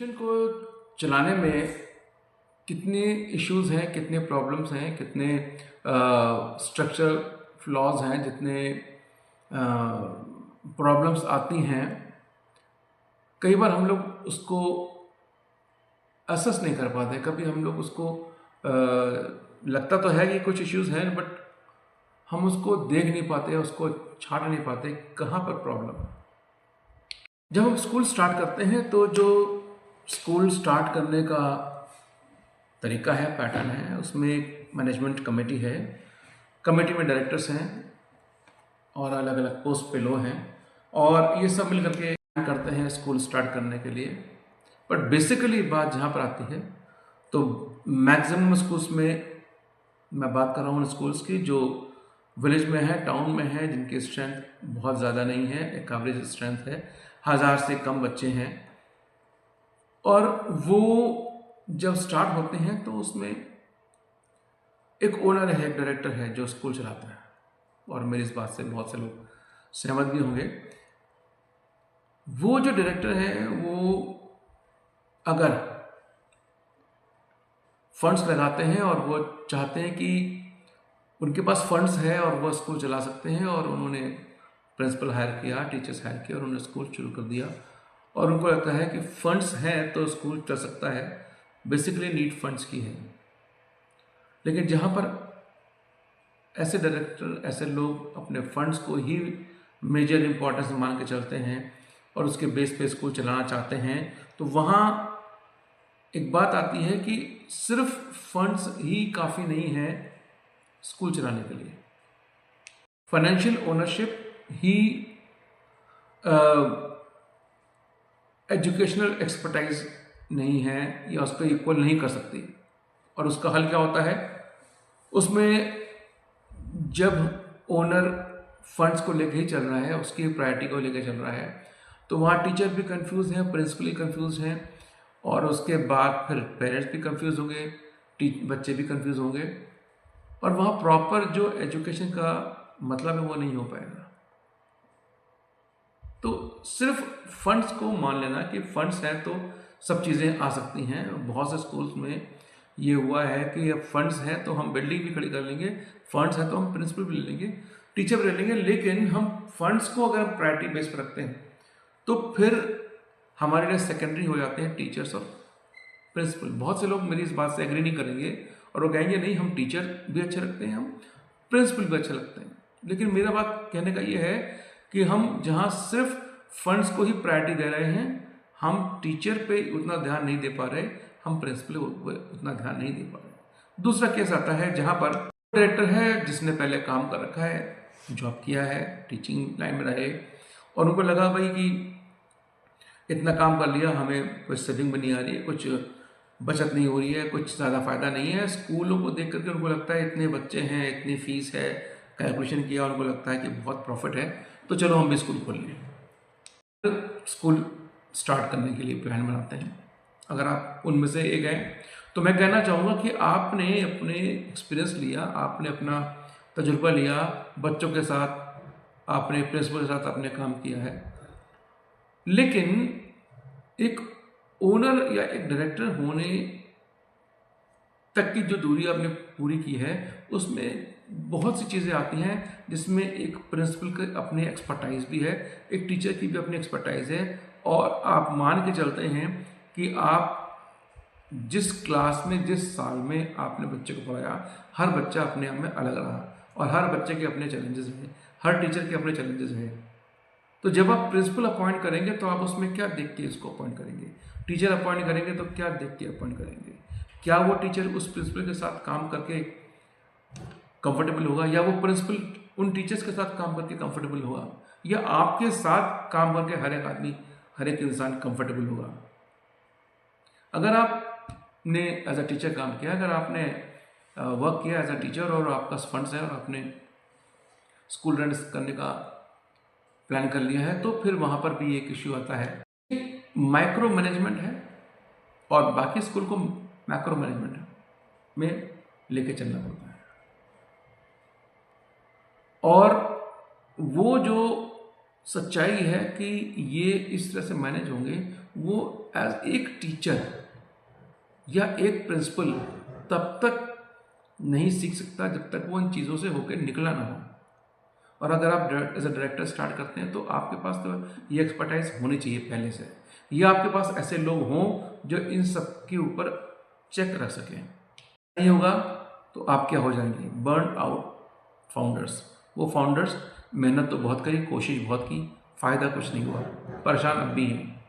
Institution को चलाने में कितने इश्यूज हैं, कितने प्रॉब्लम्स हैं, कितने स्ट्रक्चरल फ्लॉज हैं, जितने प्रॉब्लम्स आती हैं। कई बार हम लोग उसको असेस नहीं कर पाते। कभी हम लोग उसको लगता तो है कि कुछ इश्यूज हैं, बट हम उसको देख नहीं पाते, उसको छाट नहीं पाते कहाँ पर प्रॉब्लम है। जब हम स्कूल स्टार्ट करते हैं तो जो स्कूल स्टार्ट करने का तरीका है, पैटर्न है, उसमें एक मैनेजमेंट कमेटी है। कमेटी में डायरेक्टर्स हैं और अलग अलग पोस्ट पे लोग हैं, और ये सब मिल करके करते हैं स्कूल स्टार्ट करने के लिए। बट बेसिकली बात जहाँ पर आती है तो मैक्सिमम स्कूल्स में, मैं बात कर रहा हूँ उन स्कूल्स की जो विलेज में है, टाउन में है, जिनकी स्ट्रेंथ बहुत ज़्यादा नहीं है, एक एवरेज स्ट्रेंथ है, 1000 से कम बच्चे हैं। और वो जब स्टार्ट होते हैं तो उसमें एक ओनर है, एक डायरेक्टर है जो स्कूल चलाता है। और मेरी इस बात से बहुत से लोग सहमत भी होंगे। वो जो डायरेक्टर है वो अगर फंड्स लगाते हैं और वो चाहते हैं कि उनके पास फंड्स है और वो स्कूल चला सकते हैं, और उन्होंने प्रिंसिपल हायर किया, टीचर्स हायर किया और उन्होंने स्कूल शुरू कर दिया, और उनको लगता है कि फंड्स हैं तो स्कूल चल सकता है, बेसिकली नीड फंड्स की है। लेकिन जहाँ पर ऐसे डायरेक्टर, ऐसे लोग अपने फंड्स को ही मेजर इंपॉर्टेंस मान के चलते हैं और उसके बेस पे स्कूल चलाना चाहते हैं, तो वहाँ एक बात आती है कि सिर्फ फंड्स ही काफ़ी नहीं है स्कूल चलाने के लिए। फाइनेंशियल ओनरशिप ही एजुकेशनल एक्सपर्टाइज नहीं है या उसको इक्वल नहीं कर सकती। और उसका हल क्या होता है? उसमें जब ओनर फंड्स को लेकर ही चल रहा है, उसकी प्रायोरिटी को लेकर चल रहा है, तो वहाँ टीचर भी कंफ्यूज हैं, प्रिंसिपल भी कंफ्यूज हैं, और उसके बाद फिर पेरेंट्स भी कंफ्यूज होंगे, बच्चे भी कंफ्यूज होंगे, और वहाँ प्रॉपर जो एजुकेशन का मतलब है वो नहीं हो पाएगा। तो सिर्फ फंड्स को मान लेना कि फंड्स हैं तो सब चीज़ें आ सकती हैं। बहुत से स्कूल्स में ये हुआ है कि अब फंड्स हैं तो हम बिल्डिंग भी खड़ी कर लेंगे, फंड्स हैं तो हम प्रिंसिपल भी ले लेंगे, टीचर भी ले लेंगे, लेकिन हम फंड्स को अगर हम प्रायोरिटी बेस पर रखते हैं तो फिर हमारे लिए सेकेंडरी हो जाते हैं टीचर्स और प्रिंसिपल। बहुत से लोग मेरी इस बात से एग्री नहीं करेंगे और वो कहेंगे नहीं, हम टीचर भी अच्छे लगते हैं, हम प्रिंसिपल भी अच्छे लगते हैं। लेकिन मेरा बात कहने का ये है कि हम जहाँ सिर्फ फंड्स को ही प्रायोरिटी दे रहे हैं, हम टीचर पे उतना ध्यान नहीं दे पा रहे, हम प्रिंसिपल पे उतना ध्यान नहीं दे पा रहे। दूसरा केस आता है जहाँ पर डायरेक्टर है जिसने पहले काम कर रखा है, जॉब किया है, टीचिंग लाइन में रहे, और उनको लगा भाई कि इतना काम कर लिया, हमें कुछ सेविंग भी नहीं आ रही है, कुछ बचत नहीं हो रही है, कुछ ज़्यादा फायदा नहीं है। स्कूलों को देख करके उनको लगता है इतने बच्चे हैं, इतनी फीस है, कैलकुलेशन किया, उनको लगता है कि बहुत प्रॉफिट है, तो चलो हम भी स्कूल खोल लें। स्कूल स्टार्ट करने के लिए प्लान बनाते हैं। अगर आप उनमें से एक हैं तो मैं कहना चाहूँगा कि आपने अपने एक्सपीरियंस लिया, आपने अपना तजुर्बा लिया, बच्चों के साथ आपने प्रिंसिपल के साथ आपने काम किया है, लेकिन एक ओनर या एक डायरेक्टर होने तक की जो दूरी आपने पूरी की है, उसमें बहुत सी चीज़ें आती हैं जिसमें एक प्रिंसिपल के अपने एक्सपर्टाइज भी है, एक टीचर की भी अपनी एक्सपर्टाइज है, और आप मान के चलते हैं कि आप जिस क्लास में, जिस साल में आपने बच्चे को पढ़ाया, हर बच्चा अपने आप में अलग रहा और हर बच्चे के अपने चैलेंजेस हैं, हर टीचर के अपने चैलेंजेस हैं। तो जब आप प्रिंसिपल अपॉइंट करेंगे तो आप उसमें क्या देख के इसको अपॉइंट करेंगे? टीचर अपॉइंट करेंगे तो क्या देख के अपॉइंट करेंगे? क्या वो टीचर उस प्रिंसिपल के साथ काम करके कंफर्टेबल होगा, या वो प्रिंसिपल उन टीचर्स के साथ काम करके कंफर्टेबल होगा, या आपके साथ काम करके हर एक आदमी, हर एक इंसान कंफर्टेबल होगा? अगर आपने एज अ टीचर काम किया, अगर आपने वर्क किया एज अ टीचर और आपका फंड्स है और आपने स्कूल रन करने का प्लान कर लिया है, तो फिर वहाँ पर भी एक इश्यू आता है, माइक्रो मैनेजमेंट है, और बाकी स्कूल को मैक्रो मैनेजमेंट में लेके चलना पड़ता है। और वो जो सच्चाई है कि ये इस तरह से मैनेज होंगे, वो एज एक टीचर या एक प्रिंसिपल तब तक नहीं सीख सकता जब तक वो इन चीज़ों से होकर निकला ना हो। और अगर आप एज अ डायरेक्टर स्टार्ट करते हैं तो आपके पास तो ये एक्सपर्टाइज होनी चाहिए पहले से, या आपके पास ऐसे लोग हों जो इन सब के ऊपर चेक रख सकें। नहीं होगा तो आप क्या हो जाएंगे, बर्न आउट फाउंडर्स। वो फाउंडर्स मेहनत तो बहुत करी, कोशिश बहुत की, फ़ायदा कुछ नहीं हुआ, परेशान अब भी हैं।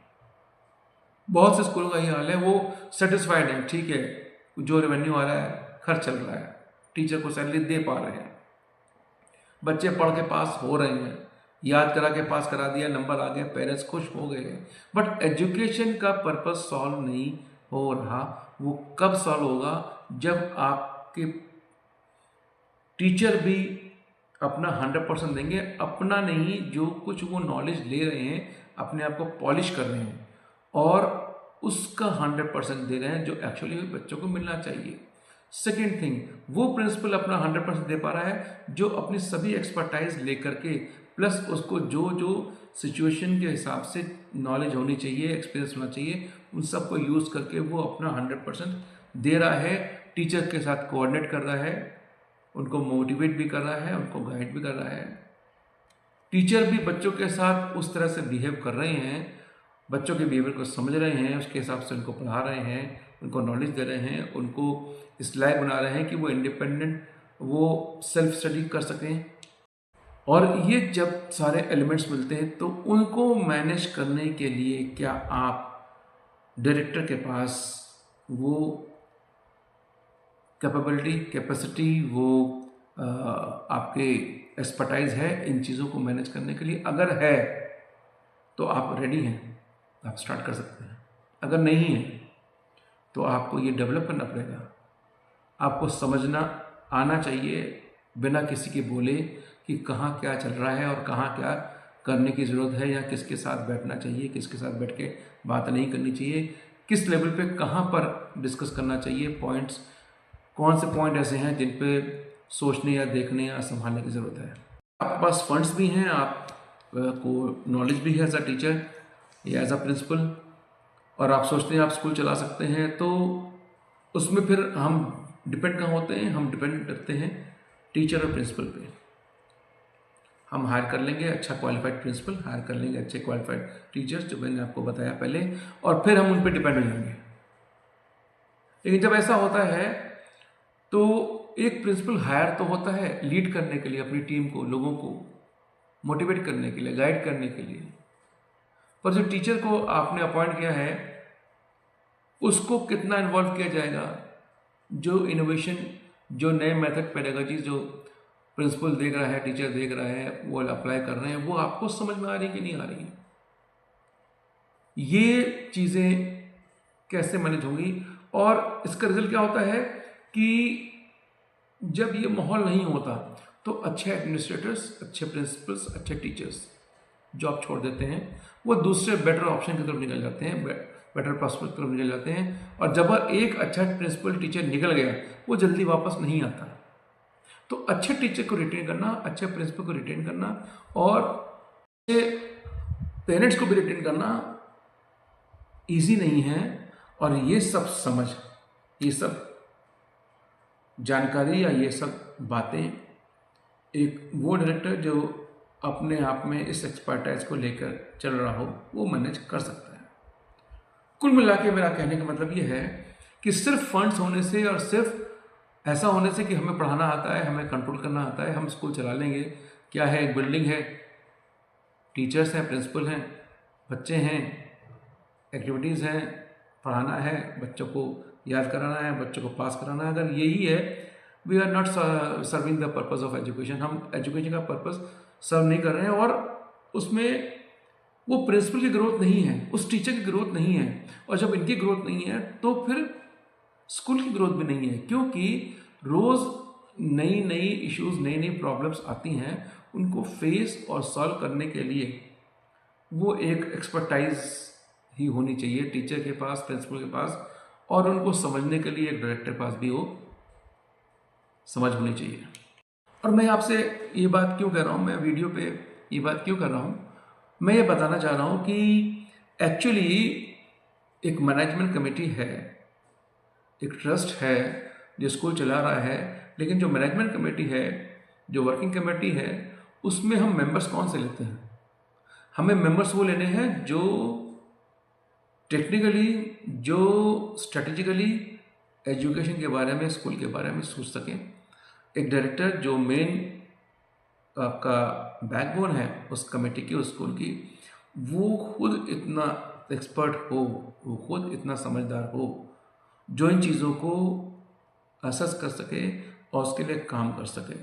बहुत से स्कूलों का ये हाल है, वो सेटिस्फाइड है, ठीक है जो रेवेन्यू आ रहा है, खर्च चल रहा है, टीचर को सैलरी दे पा रहे हैं, बच्चे पढ़ के पास हो रहे हैं, याद करा के पास करा दिया, नंबर आ गए, पेरेंट्स खुश हो गए हैं, बट एजुकेशन का पर्पस सॉल्व नहीं हो रहा। वो कब सॉल्व होगा, जब आपके टीचर भी अपना 100% देंगे, अपना नहीं, जो कुछ वो नॉलेज ले रहे हैं अपने आप को पॉलिश कर रहे हैं और उसका 100% दे रहे हैं जो एक्चुअली बच्चों को मिलना चाहिए। सेकेंड थिंग, वो प्रिंसिपल अपना 100% दे पा रहा है जो अपनी सभी एक्सपर्टाइज लेकर के, प्लस उसको जो जो सिचुएशन के हिसाब से नॉलेज होनी चाहिए, एक्सपीरियंस होना चाहिए, उन सबको यूज़ करके वो अपना 100% दे रहा है, टीचर के साथ कोऑर्डिनेट कर रहा है, उनको मोटिवेट भी कर रहा है, उनको गाइड भी कर रहा है। टीचर भी बच्चों के साथ उस तरह से बिहेव कर रहे हैं, बच्चों के बिहेवियर को समझ रहे हैं, उसके हिसाब से उनको पढ़ा रहे हैं, उनको नॉलेज दे रहे हैं, उनको इस लायक बना रहे हैं कि वो इंडिपेंडेंट, वो सेल्फ स्टडी कर सकें। और ये जब सारे एलिमेंट्स मिलते हैं तो उनको मैनेज करने के लिए क्या आप डायरेक्टर के पास वो कैपेबिलिटी, कैपेसिटी, वो आपके एक्सपर्टाइज है इन चीज़ों को मैनेज करने के लिए? अगर है तो आप रेडी हैं, आप स्टार्ट कर सकते हैं। अगर नहीं है तो आपको ये डेवलप करना पड़ेगा, आपको समझना आना चाहिए बिना किसी के बोले कि कहाँ क्या चल रहा है और कहाँ क्या करने की ज़रूरत है, या किसके साथ बैठना चाहिए, किसके साथ बैठ के बात नहीं करनी चाहिए, किस लेवल पे कहाँ पर डिस्कस करना चाहिए, पॉइंट्स कौन से पॉइंट ऐसे हैं जिन पे सोचने या देखने या संभालने की ज़रूरत है। आपके पास फंड्स भी हैं, आप को नॉलेज भी है एज अ टीचर या एज अ प्रिंसिपल, और आप सोचते हैं आप स्कूल चला सकते हैं, तो उसमें फिर हम डिपेंड कहाँ होते हैं, हम डिपेंड करते हैं टीचर और प्रिंसिपल पे। हम हायर कर लेंगे अच्छा क्वालिफाइड प्रिंसिपल, हायर कर लेंगे अच्छे क्वालिफाइड टीचर्स जो मैंने आपको बताया पहले, और फिर हम उन पर डिपेंड हो जाएंगे। लेकिन जब ऐसा होता है तो एक प्रिंसिपल हायर तो होता है लीड करने के लिए, अपनी टीम को, लोगों को मोटिवेट करने के लिए, गाइड करने के लिए, पर जो टीचर को आपने अपॉइंट किया है उसको कितना इन्वॉल्व किया जाएगा? जो इनोवेशन, जो नए मेथड, पेडागोजी जो प्रिंसिपल देख रहा है, टीचर देख रहा है, वो अप्लाई कर रहे हैं, वो आपको समझ में आ रही कि नहीं आ रही? ये चीज़ें कैसे मैनेज होंगी? और इसका रिजल्ट क्या होता है कि जब ये माहौल नहीं होता तो अच्छे एडमिनिस्ट्रेटर्स, अच्छे प्रिंसिपल्स, अच्छे टीचर्स जॉब छोड़ देते हैं, वो दूसरे बेटर ऑप्शन की तरफ निकल जाते हैं, बेटर प्रॉस्पेक्ट की तरफ निकल जाते हैं। और जब एक अच्छा प्रिंसिपल टीचर निकल गया वो जल्दी वापस नहीं आता। तो अच्छे टीचर को रिटेन करना, अच्छे प्रिंसिपल को रिटेन करना और अच्छे पेरेंट्स को भी रिटेन करना ईजी नहीं है। और ये सब समझ, ये सब जानकारी या ये सब बातें एक वो डायरेक्टर जो अपने आप में इस एक्सपर्टाइज को लेकर चल रहा हो वो मैनेज कर सकता है। कुल मिला के मेरा कहने का मतलब ये है कि सिर्फ फंड्स होने से और सिर्फ ऐसा होने से कि हमें पढ़ाना आता है, हमें कंट्रोल करना आता है, हम स्कूल चला लेंगे, क्या है, एक बिल्डिंग है, टीचर्स हैं, प्रिंसिपल हैं, बच्चे हैं, एक्टिविटीज़ हैं, पढ़ाना है, बच्चों को याद कराना है, बच्चों को पास कराना है, अगर यही है, we are not serving the purpose of education. हम एजुकेशन का पर्पज़ सर्व नहीं कर रहे हैं और उसमें वो प्रिंसिपल की ग्रोथ नहीं है, उस टीचर की ग्रोथ नहीं है, और जब इनकी ग्रोथ नहीं है तो फिर स्कूल की ग्रोथ भी नहीं है, क्योंकि रोज़ नई नई इश्यूज, नई नई प्रॉब्लम्स आती हैं, उनको फेस और सॉल्व करने के लिए वो एक एक्सपर्टाइज ही होनी चाहिए टीचर के पास, प्रिंसिपल के पास, और उनको समझने के लिए एक डायरेक्टर के पास भी वो समझ होनी चाहिए। और मैं आपसे ये बात क्यों कह रहा हूँ, मैं वीडियो पे ये बात क्यों कर रहा हूँ, मैं ये बताना चाह रहा हूँ कि एक्चुअली एक मैनेजमेंट कमेटी है, एक ट्रस्ट है जो स्कूल चला रहा है, लेकिन जो मैनेजमेंट कमेटी है, जो वर्किंग कमेटी है, उसमें हम मेंबर्स कौन से लेते हैं? हमें मेंबर्स वो लेने हैं जो टेक्निकली, जो स्ट्रेटेजिकली एजुकेशन के बारे में, स्कूल के बारे में सोच सकें। एक डायरेक्टर जो मेन आपका बैकबोन है उस कमेटी की, उस स्कूल की, वो खुद इतना एक्सपर्ट हो, वो खुद इतना समझदार हो, जो इन चीज़ों को असेस कर सके और उसके लिए काम कर सके।